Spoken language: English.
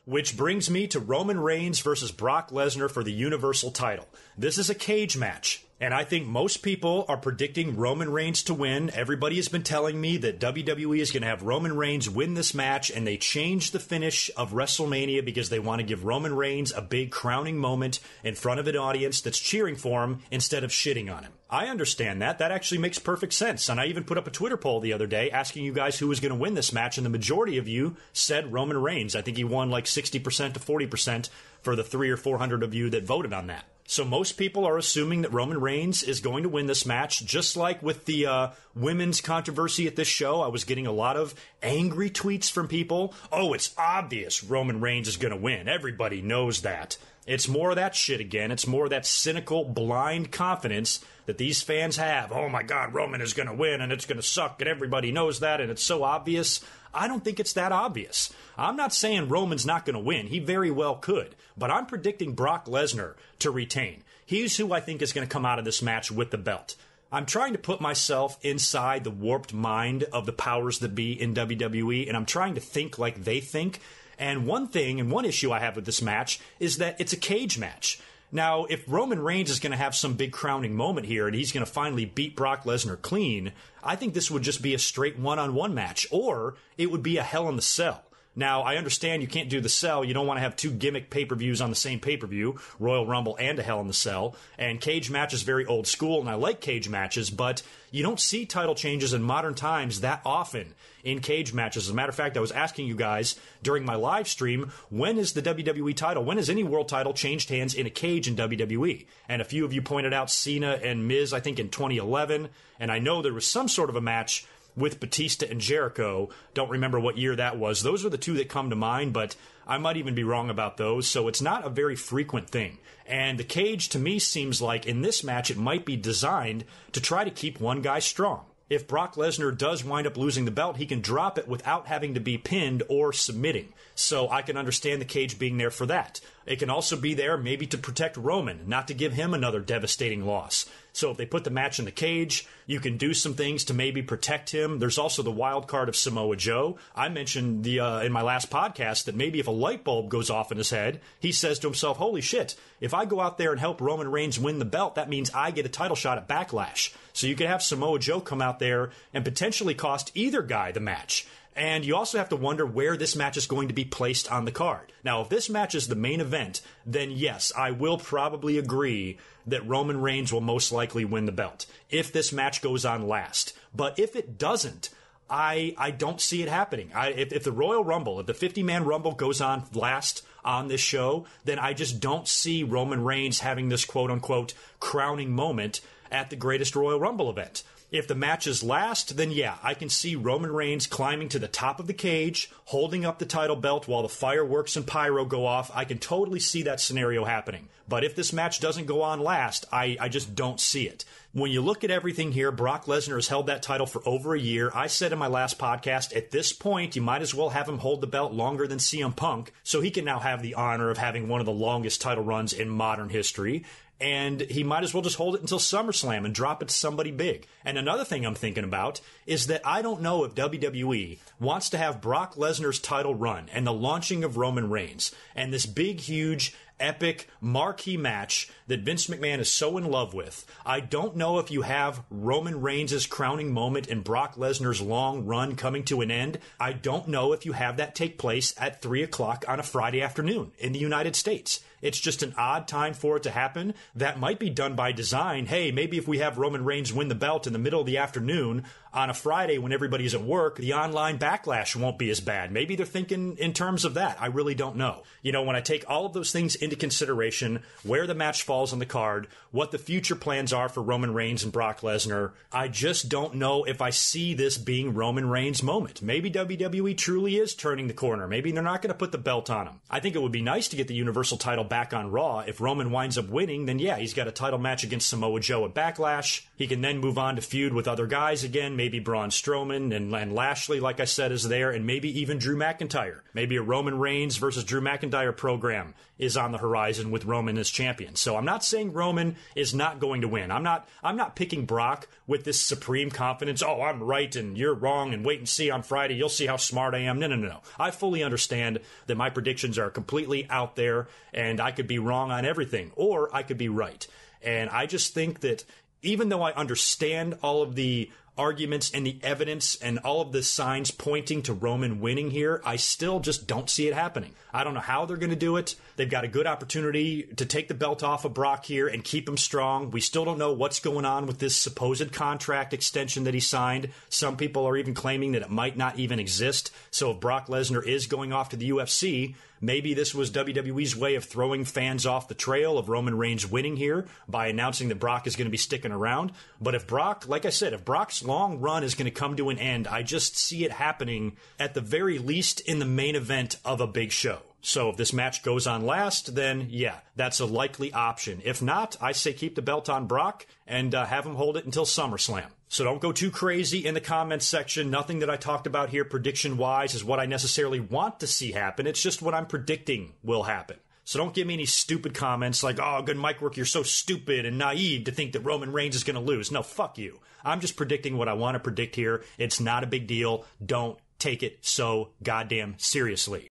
Which brings me to Roman Reigns versus Brock Lesnar for the Universal title. This is a cage match, and I think most people are predicting Roman Reigns to win. Everybody has been telling me that WWE is going to have Roman Reigns win this match, and they changed the finish of WrestleMania because they want to give Roman Reigns a big crowning moment in front of an audience that's cheering for him instead of shitting on him. I understand that. That actually makes perfect sense, and I even put up a Twitter poll the other day asking you guys who was going to win this match, and the majority of you said Roman Reigns. I think he won like 60% to 40% for the 300 or 400 of you that voted on that. So most people are assuming that Roman Reigns is going to win this match, just like with the women's controversy at this show. I was getting a lot of angry tweets from people. Oh, it's obvious Roman Reigns is going to win. Everybody knows that. It's more of that shit again. It's more of that cynical, blind confidence that these fans have. Oh my God, Roman is going to win and it's going to suck and everybody knows that and it's so obvious. I don't think it's that obvious. I'm not saying Roman's not going to win. He very well could. But I'm predicting Brock Lesnar to retain. He's who I think is going to come out of this match with the belt. I'm trying to put myself inside the warped mind of the powers that be in WWE, and I'm trying to think like they think. And one thing and one issue I have with this match is that it's a cage match. Now, if Roman Reigns is going to have some big crowning moment here and he's going to finally beat Brock Lesnar clean, I think this would just be a straight one-on-one match, or it would be a Hell in the Cell. Now, I understand you can't do the Cell. You don't want to have two gimmick pay-per-views on the same pay-per-view, Royal Rumble and a Hell in the Cell. And cage match is very old school, and I like cage matches, but you don't see title changes in modern times that often in cage matches. As a matter of fact, I was asking you guys during my live stream, when is the WWE title, when has any world title changed hands in a cage in WWE? And a few of you pointed out Cena and Miz, I think, in 2011. And I know there was some sort of a match with Batista and Jericho. Don't remember what year that was. Those are the two that come to mind, but I might even be wrong about those. So it's not a very frequent thing. And the cage, to me, seems like in this match, it might be designed to try to keep one guy strong. If Brock Lesnar does wind up losing the belt, he can drop it without having to be pinned or submitting. So I can understand the cage being there for that. It can also be there maybe to protect Roman, not to give him another devastating loss. So if they put the match in the cage, you can do some things to maybe protect him. There's also the wild card of Samoa Joe. I mentioned in my last podcast that maybe if a light bulb goes off in his head, he says to himself, holy shit, if I go out there and help Roman Reigns win the belt, that means I get a title shot at Backlash. So you could have Samoa Joe come out there and potentially cost either guy the match. And you also have to wonder where this match is going to be placed on the card. Now, if this match is the main event, then yes, I will probably agree that Roman Reigns will most likely win the belt if this match goes on last. But if it doesn't, I don't see it happening. If the Royal Rumble, if the 50-man Rumble goes on last on this show, then I just don't see Roman Reigns having this quote-unquote crowning moment at the greatest Royal Rumble event. If the match is last, then yeah, I can see Roman Reigns climbing to the top of the cage, holding up the title belt while the fireworks and pyro go off. I can totally see that scenario happening. But if this match doesn't go on last, I just don't see it. When you look at everything here, Brock Lesnar has held that title for over a year. I said in my last podcast, at this point, you might as well have him hold the belt longer than CM Punk, so he can now have the honor of having one of the longest title runs in modern history. And he might as well just hold it until SummerSlam and drop it to somebody big. And another thing I'm thinking about is that I don't know if WWE wants to have Brock Lesnar's title run and the launching of Roman Reigns and this big, huge, epic, marquee match that Vince McMahon is so in love with. I don't know if you have Roman Reigns' crowning moment and Brock Lesnar's long run coming to an end. I don't know if you have that take place at 3 o'clock on a Friday afternoon in the United States. It's just an odd time for it to happen. That might be done by design. Hey, maybe if we have Roman Reigns win the belt in the middle of the afternoon on a Friday when everybody's at work, the online backlash won't be as bad. Maybe they're thinking in terms of that. I really don't know. You know, when I take all of those things into consideration, where the match falls on the card, what the future plans are for Roman Reigns and Brock Lesnar, I just don't know if I see this being Roman Reigns' moment. Maybe WWE truly is turning the corner. Maybe they're not going to put the belt on him. I think it would be nice to get the Universal title back on Raw. If Roman winds up winning, then yeah, he's got a title match against Samoa Joe at Backlash. He can then move on to feud with other guys again. Maybe Braun Strowman and Lashley, like I said, is there, and maybe even Drew McIntyre. Maybe a Roman Reigns versus Drew McIntyre program is on the horizon with Roman as champion. So I'm not saying Roman is not going to win. I'm not picking Brock with this supreme confidence. Oh, I'm right and you're wrong, and wait and see on Friday. You'll see how smart I am. No. I fully understand that my predictions are completely out there and I could be wrong on everything, or I could be right. And I just think that even though I understand all of the arguments and the evidence and all of the signs pointing to Roman winning here, I still just don't see it happening. I don't know how they're going to do it. They've got a good opportunity to take the belt off of Brock here and keep him strong. We still don't know what's going on with this supposed contract extension that he signed. Some people are even claiming that it might not even exist. So if Brock Lesnar is going off to the UFC, maybe this was WWE's way of throwing fans off the trail of Roman Reigns winning here by announcing that Brock is going to be sticking around. But if Brock, like I said, if Brock's long run is going to come to an end, I just see it happening at the very least in the main event of a big show. So if this match goes on last, then yeah, that's a likely option. If not, I say keep the belt on Brock and have him hold it until SummerSlam. So don't go too crazy in the comments section. Nothing that I talked about here prediction-wise is what I necessarily want to see happen. It's just what I'm predicting will happen. So don't give me any stupid comments like, oh, good mic work, you're so stupid and naive to think that Roman Reigns is going to lose. No, fuck you. I'm just predicting what I want to predict here. It's not a big deal. Don't take it so goddamn seriously.